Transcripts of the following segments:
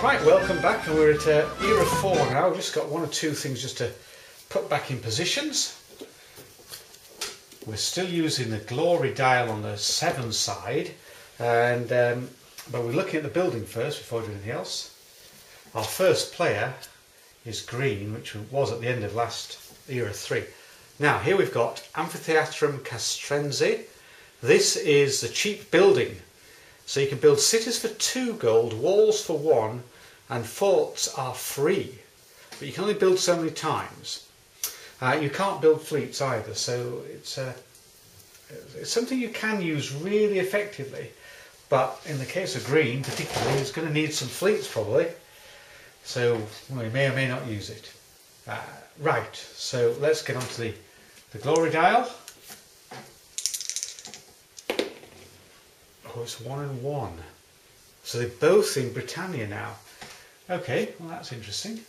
Right, welcome back, and we're at Era 4 now. We've just got one or two things just to put back in positions. We're still using the glory dial on the 7 side, and but we're looking at the building first before doing anything else. Our first player is green, which was at the end of last Era 3. Now here we've got Amphitheatrum Castrense. This is the cheap building. So you can build cities for 2 gold, walls for 1, and forts are free. But you can only build so many times. You can't build fleets either, so it's something you can use really effectively. But in the case of green particularly, it's going to need some fleets probably. So we may or may not use it. Right, so let's get on to the glory dial. Oh, it's 1 and 1. So they're both in Britannia now. Okay, well that's interesting.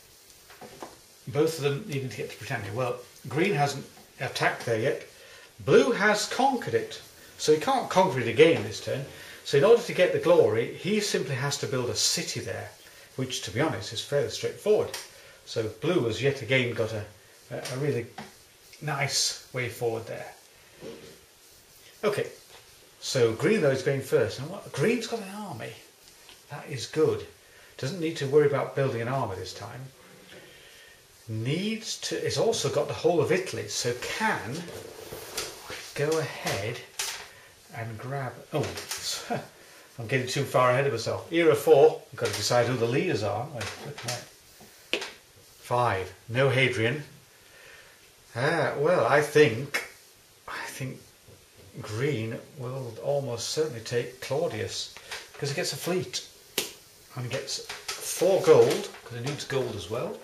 Both of them needing to get to Britannia. Well, green hasn't attacked there yet. Blue has conquered it. So he can't conquer it again this turn. So in order to get the glory, he simply has to build a city there, which to be honest is fairly straightforward. So blue has yet again got a really nice way forward there. Okay. So green though is going first, and green's got an army. That is good. Doesn't need to worry about building an army this time. Needs to. It's also got the whole of Italy, so can go ahead and grab. Oh, I'm getting too far ahead of myself. Era 4. I've got to decide who the leaders are. Wait, 5. No Hadrian. Well, I think green will almost certainly take Claudius because he gets a fleet and he gets 4 gold because he needs gold as well.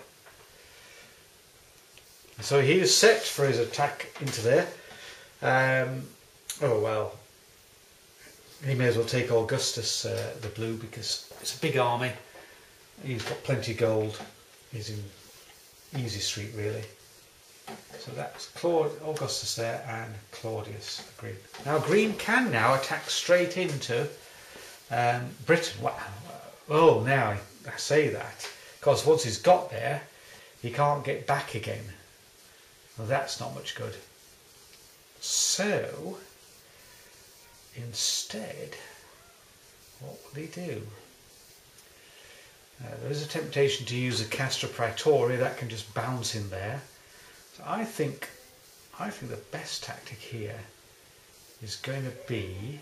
So he is set for his attack into there. Oh well, he may as well take Augustus the blue because it's a big army. He's got plenty of gold. He's in easy street really. So that's Augustus there and Claudius the green. Now green can now attack straight into Britain. Wow. Oh, now I say that because once he's got there, he can't get back again. Well, that's not much good. So instead, what will he do? There is a temptation to use a Castra Praetoria that can just bounce in there. So I think the best tactic here is going to be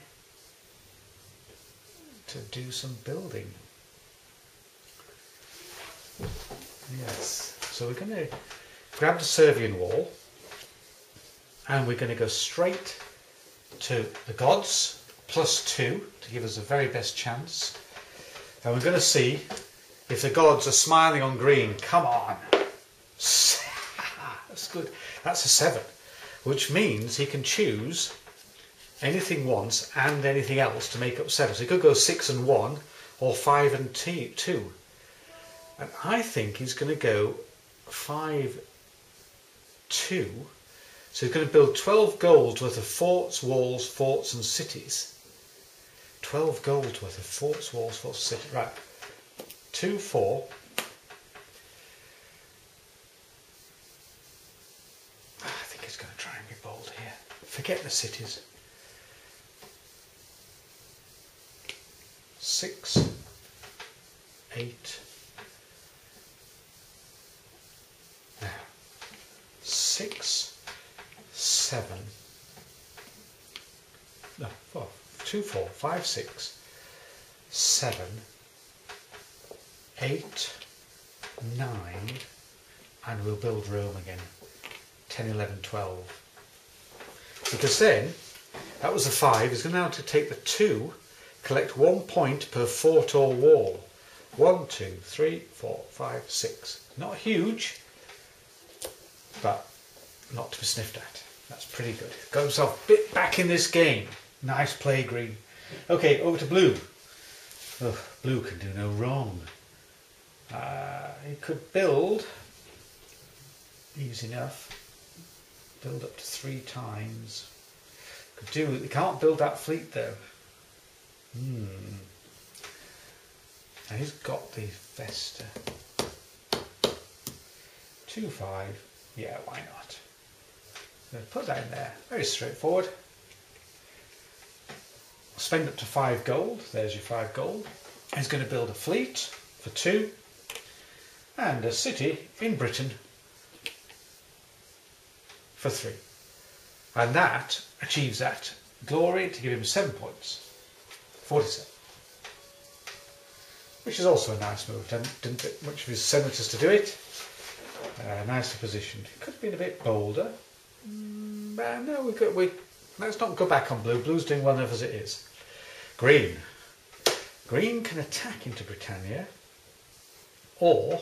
to do some building. Yes, so we're going to grab the Servian wall and we're going to go straight to the gods +2 to give us the very best chance, and we're going to see if the gods are smiling on green. Come on. That's good. That's a 7, which means he can choose anything once and anything else to make up 7. So he could go 6 and 1 or 5 and 2. And I think he's going to go 5, 2. So he's going to build 12 gold worth of forts, walls, forts and cities. 12 gold worth of forts, walls, forts, cities. Right. 2, 4. Going to try and be bold here. Forget the cities. 6, 8. Now 6, 7. No, 4. 2, 4, 5, 6, 7, 8, 9, and we'll build Rome again. 10, 11, 12. Because then, that was the 5, he's going to now to take the 2, collect 1 point per fort or wall. 1, 2, 3, 4, 5, 6. Not huge, but not to be sniffed at. That's pretty good. Got himself a bit back in this game. Nice play, green. Okay, over to blue. Oh, blue can do no wrong. He could build, easy enough. Build up to 3 times. Could do. They can't build that fleet though. And he's got the Vesta. 2-5. Yeah, why not? I'm going to put that in there. Very straightforward. Spend up to 5 gold. There's your 5 gold. He's going to build a fleet for 2 and a city in Britain for 3. And that achieves that glory to give him 7 points. 47. Which is also a nice move. Didn't get much of his senators to do it. Nicely positioned. Could have been a bit bolder. No, let's not go back on blue. Blue's doing well enough as it is. Green. Green can attack into Britannia, or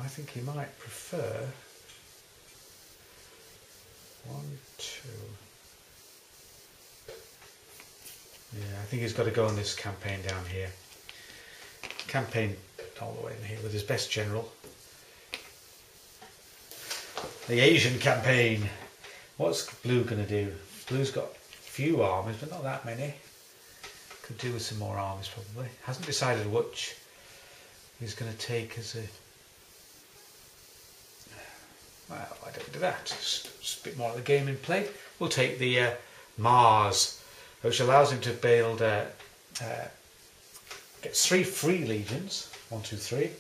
I think he might prefer 1, 2. Yeah, I think he's got to go on this campaign down here. Campaign all the way in here with his best general. The Asian campaign. What's blue going to do? Blue's got a few armies, but not that many. Could do with some more armies probably. Hasn't decided which he's going to take as a... Well, I don't do that. Just a bit more of the game in play. We'll take the Mars, which allows him to build... gets 3 free legions. 1, 2, 3.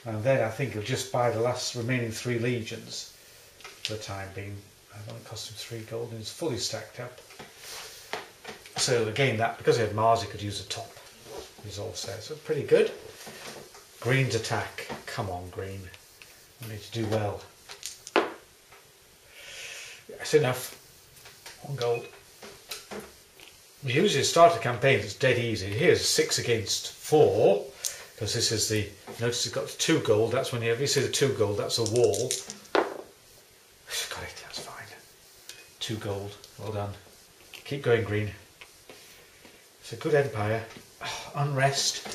And then I think he'll just buy the last remaining 3 legions for the time being. It only cost him 3 gold and it's fully stacked up. So again, that because he had Mars, he could use the top. He's all set. So pretty good. Green's attack. Come on, Green. We need to do well. That's enough. 1 gold. Usually start a campaign, it's dead easy. Here's 6 against 4. Because this is the, notice he's got 2 gold, that's when you see the 2 gold, that's a wall. Got it, that's fine. 2 gold, well done. Keep going, Green. It's a good empire. Oh, unrest.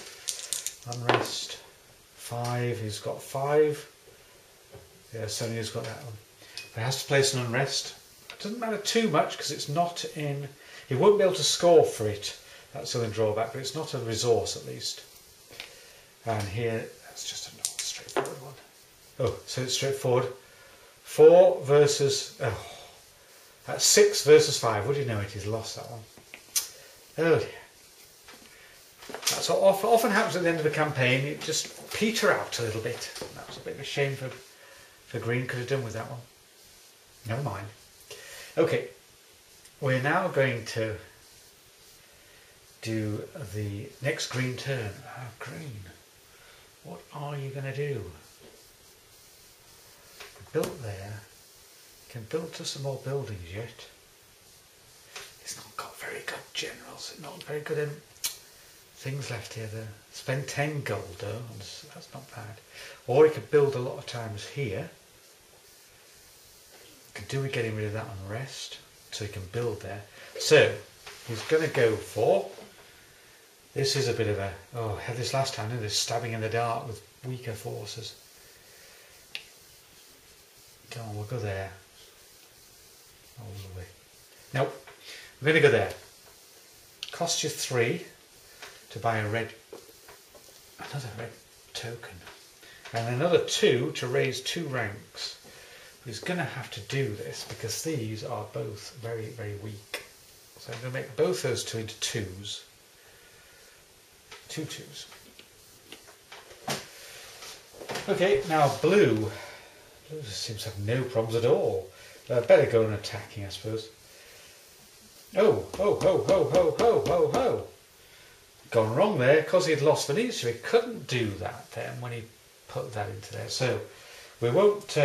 5, he's got 5. Yeah, Sonya's got that one. But he has to place an unrest. It doesn't matter too much because it's not in, he won't be able to score for it. That's the only drawback, but it's not a resource at least. And here, that's just a normal straightforward one. Oh, so it's straightforward. 4 versus... Oh, that's 6 versus 5. Would you know it? He's lost that one. Oh dear. That's what often happens at the end of a campaign. You just peter out a little bit. That was a bit of a shame for Green. Could have done with that one. Never mind. Okay. We're now going to do the next Green turn. Ah, Green. What are you going to do? Built there. Can build to some more buildings yet. It's not got very good generals. Not very good things left here. Spend 10 gold though. That's not bad. Or he could build a lot of times here. Could do with getting rid of that unrest so he can build there. So he's going to go for... This is a bit of a... Oh, I had this last time, didn't I? Stabbing in the dark with weaker forces. Come on, we'll go there. All the way. Nope. We're going to go there. Cost you 3 to buy another red token. And another 2 to raise 2 ranks. But he's going to have to do this because these are both very, very weak. So I'm going to make both those 2 into 2s. 2 2s. Okay, now blue. Blue just seems to have no problems at all. Better go on attacking, I suppose. Oh, ho, ho, ho, ho, ho, ho, ho. Gone wrong there because he'd lost Venetia. He couldn't do that then when he put that into there. So we won't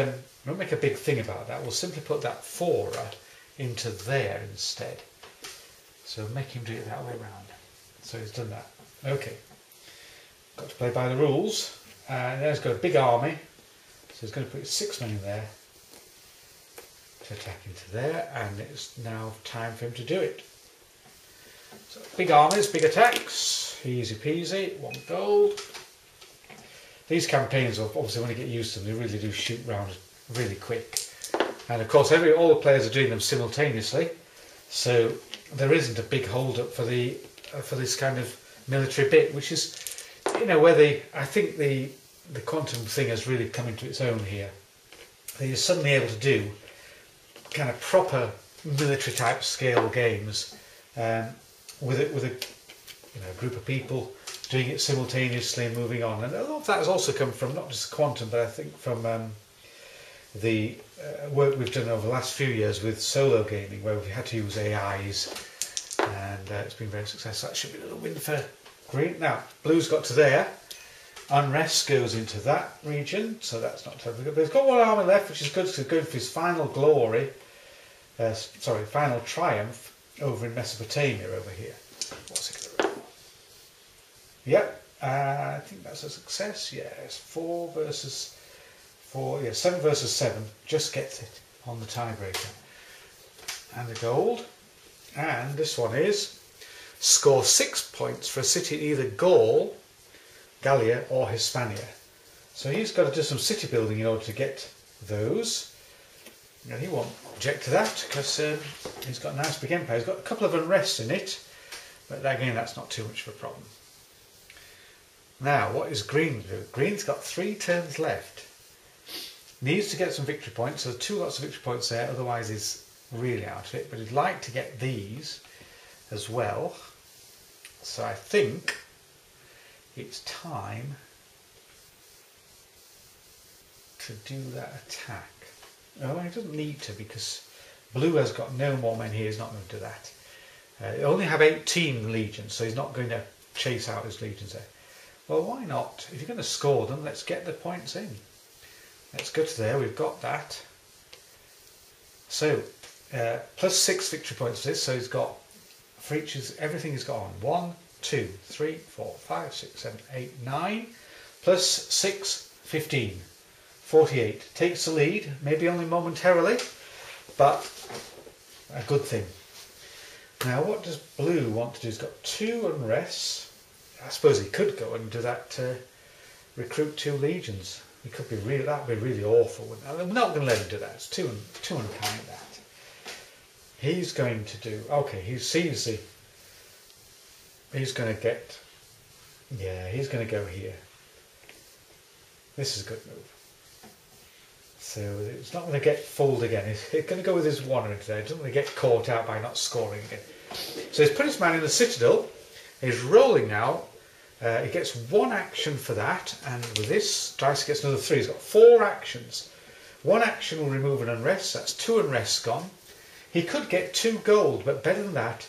make a big thing about that. We'll simply put that 4er into there instead. So make him do it that way round. So he's done that. Okay. Got to play by the rules. And there's got a big army. So he's going to put 6 men in there to attack into there. And it's now time for him to do it. So big armies, big attacks. Easy peasy. 1 gold. These campaigns, obviously when you get used to them, they really do shoot round really quick. And of course all the players are doing them simultaneously. So there isn't a big hold up for this kind of military bit, which is, you know, where I think the quantum thing has really come into its own here. You're suddenly able to do kind of proper military type scale games with a group of people doing it simultaneously and moving on. And a lot of that has also come from not just quantum, but I think from the work we've done over the last few years with solo gaming, where we've had to use AIs, and it's been very successful. That should be a little win for green. Now, blue's got to there. Unrest goes into that region, so that's not terribly good. But he's got one army left, which is good, so going for his final glory, final triumph over in Mesopotamia over here. What's it going to do? Yep, I think that's a success. Yes, 4 versus 4. Yeah, 7 versus 7. Just gets it on the tiebreaker. And the gold. And this one is score 6 points for a city in either Gaul, Gallia or Hispania. So he's got to do some city building in order to get those. And he won't object to that because he's got a nice big empire. He's got a couple of unrests in it, but again, that's not too much of a problem. Now, what is green do? Green's got 3 turns left. Needs to get some victory points. So there's 2 lots of victory points there, otherwise he's really out of it. But he'd like to get these as well. So I think it's time to do that attack. Oh, he doesn't need to, because blue has got no more men here. He's not going to do that. He only have 18 legions, so he's not going to chase out his legions there. Well, why not? If you're going to score them, let's get the points in. Let's go to there. We've got that. So, plus 6 victory points for this. So he's got, for each, everything he's got on. 1, 2, 3, 4, 5, 6, 7, 8, 9. Plus 6, 15. 48. Takes the lead, maybe only momentarily, but a good thing. Now, what does blue want to do? He's got 2 unrests. I suppose he could go and do that, recruit 2 legions. He could be really, that would be really awful. I'm not going to let him do that. It's too unkind, that. He's going to do, okay, he sees the, he's going to get, yeah, he's going to go here. This is a good move. So it's not going to get fooled again. He's going to go with his 1 into there. He doesn't want to get caught out by not scoring again. So he's put his man in the citadel. He's rolling now. He gets 1 action for that, and with this dice he gets another 3. He's got 4 actions. 1 action will remove an unrest. That's 2 unrests gone. He could get 2 gold, but better than that,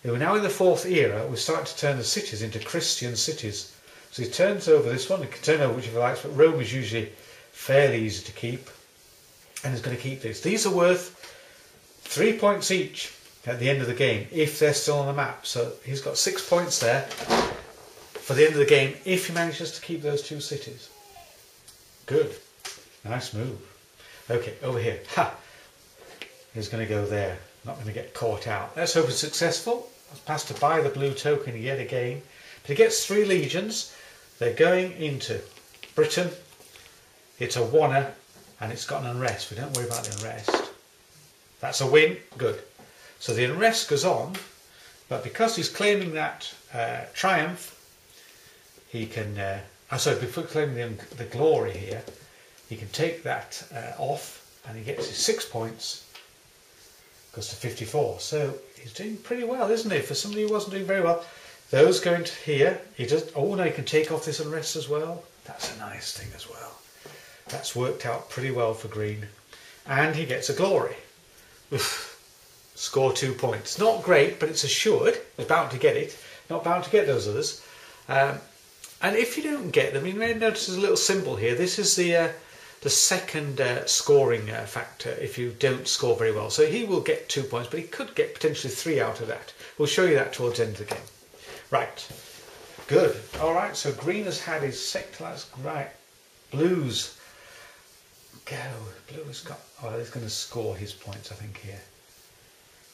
we're now in the 4th era. We're starting to turn the cities into Christian cities. So he turns over this one. He can turn over whichever he likes, but Rome is usually fairly easy to keep. And he's going to keep this. These are worth 3 points each at the end of the game, if they're still on the map. So he's got 6 points there for the end of the game, if he manages to keep those 2 cities. Good. Nice move. Okay, over here. Ha! He's going to go there. Not going to get caught out. Let's hope it's successful. Has passed to buy the blue token yet again. But he gets 3 legions. They're going into Britain. It's a 1er. And it's got an unrest. We don't worry about the unrest. That's a win. Good. So the unrest goes on, but because he's claiming that triumph, he can. Before claiming the glory here, he can take that off, and he gets his 6 points. Goes to 54. So he's doing pretty well, isn't he? For somebody who wasn't doing very well, those going to here. He does. Oh no, he can take off this unrest as well. That's a nice thing as well. That's worked out pretty well for green. And he gets a glory. Oof. Score 2 points. Not great, but it's assured. He's bound to get it. Not bound to get those others. And if you don't get them, you may notice there's a little symbol here. This is the second scoring factor if you don't score very well. So he will get 2 points, but he could get potentially 3 out of that. We'll show you that towards the end of the game. Right. Good. All right, so green has had his sector. That's right. Blues. Go. Blue has got, he's going to score his points, I think, here.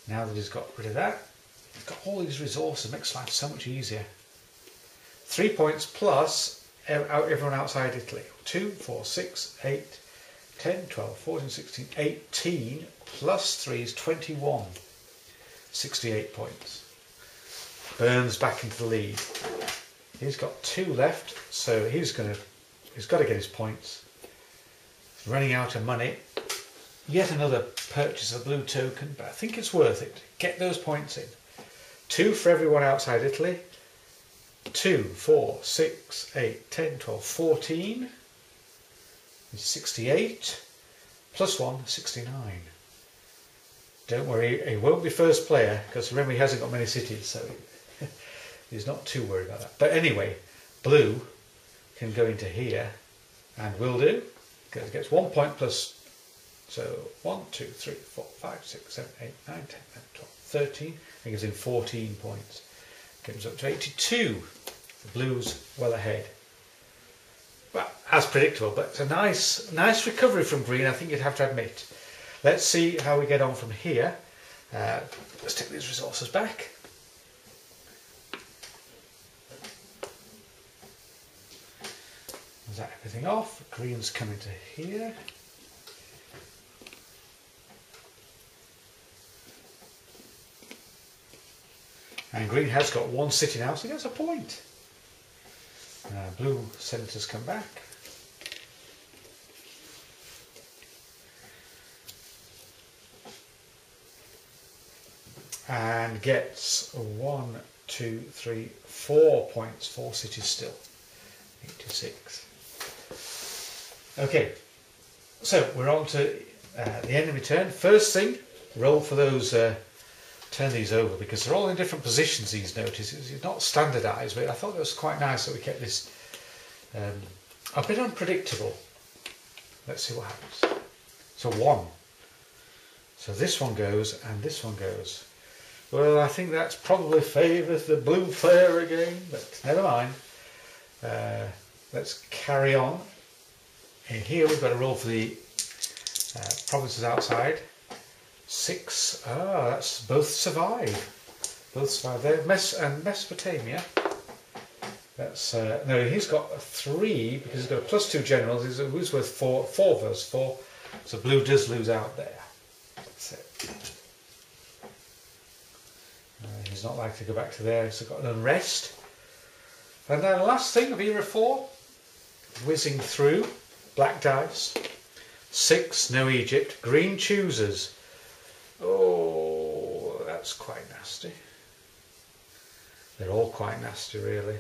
Now that he's got rid of that, he's got all these resources. Makes life so much easier. 3 points plus everyone outside Italy. 2, 4, 6, 8, 10, 12, 14, 16, 18 plus 3 is 21. 68 points. Burns back into the lead. He's got 2 left, so he's got to get his points. He's running out of money. Yet another purchase of blue token, but I think it's worth it. Get those points in. 2 for everyone outside Italy. 2, 4, 6, 8, 10, 12, 14. 68. Plus 1, 69. Don't worry, he won't be first player, because remember he hasn't got many cities, so he's not too worried about that. But anyway, blue can go into here, and will do, because it gets 1 point plus, so 1, 2, 3, 4, 5, 6, 7, 8, 9, 10, 11, 12, 13, and gives him 14 points. Comes up to 82. The blue's well ahead. Well, as predictable, but it's a nice recovery from green, I think you'd have to admit. Let's see how we get on from here. Let's take these resources back. Is that everything off? Green's coming to here. And green has got 1 city now, so he gets a point. Blue senators come back. And gets 1, 2, 3, 4 points, 4 cities still. 86. Okay, so we're on to the enemy turn. First thing, roll for those, turn these over, because they're all in different positions, these notices. It's not standardised, but I thought it was quite nice that we kept this a bit unpredictable. Let's see what happens. So 1. So this one goes, and this one goes. Well, I think that's probably favours the blue player again, but never mind. Let's carry on. And here we've got to roll for the provinces outside. 6. Ah, that's both survive. Both survive there. Mesopotamia. That's no. He's got 3 because he's got a +2 generals. He's worth 4 versus 4. So blue does lose out there. That's it. He's not likely to go back to there. So got an unrest. And then the last thing of era 4, whizzing through. Black dice. 6. No Egypt. Green chooses. Oh, that's quite nasty. They're all quite nasty, really.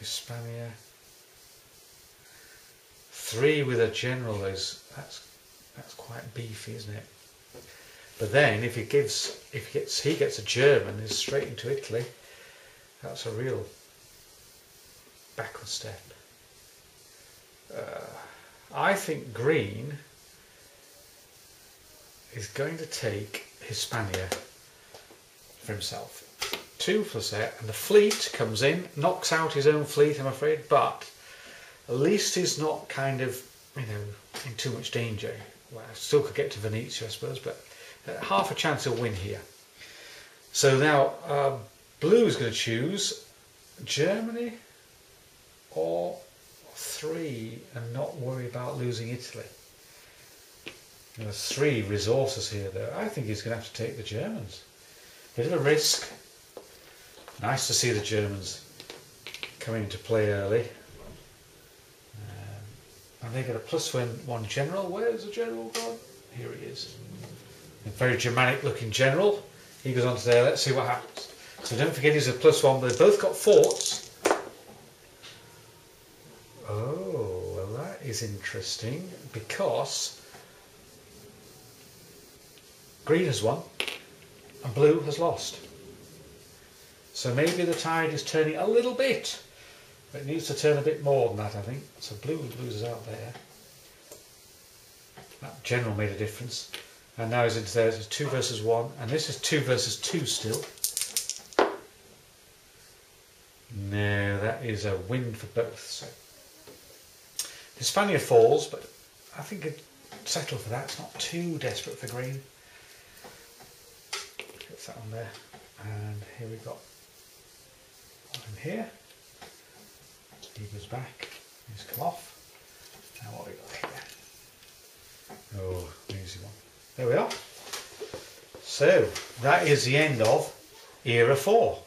Hispania. 3 with a general is that's quite beefy, isn't it? But then if he gets a German, he's straight into Italy. That's a real backward step. I think green is going to take Hispania for himself. 2 plus that, and the fleet comes in, knocks out his own fleet, I'm afraid, but at least he's not kind of, in too much danger. Well, still could get to Venetia, I suppose, but half a chance he'll win here. So now, blue is going to choose Germany or 3 and not worry about losing Italy. There's 3 resources here, though. I think he's going to have to take the Germans. Bit of a risk. Nice to see the Germans coming into play early. And they get a +1 general. Where's the general gone? Here he is. A very Germanic looking general. He goes on to there. Let's see what happens. So don't forget he's a +1, but they've both got forts. Oh, well that is interesting, because green has won and blue has lost. So maybe the tide is turning a little bit, but it needs to turn a bit more than that, I think. So blue loses out there. That general made a difference. And now he's into there. It's 2 versus 1, and this is 2 versus 2 still. No, that is a win for both. So Hispania falls, but I think it'd settle for that. It's not too desperate for green. Get that on there. And here we've got one in here. He goes back. He's come off. Now what have we got here? Oh, an easy one. There we are. So that is the end of Era 4.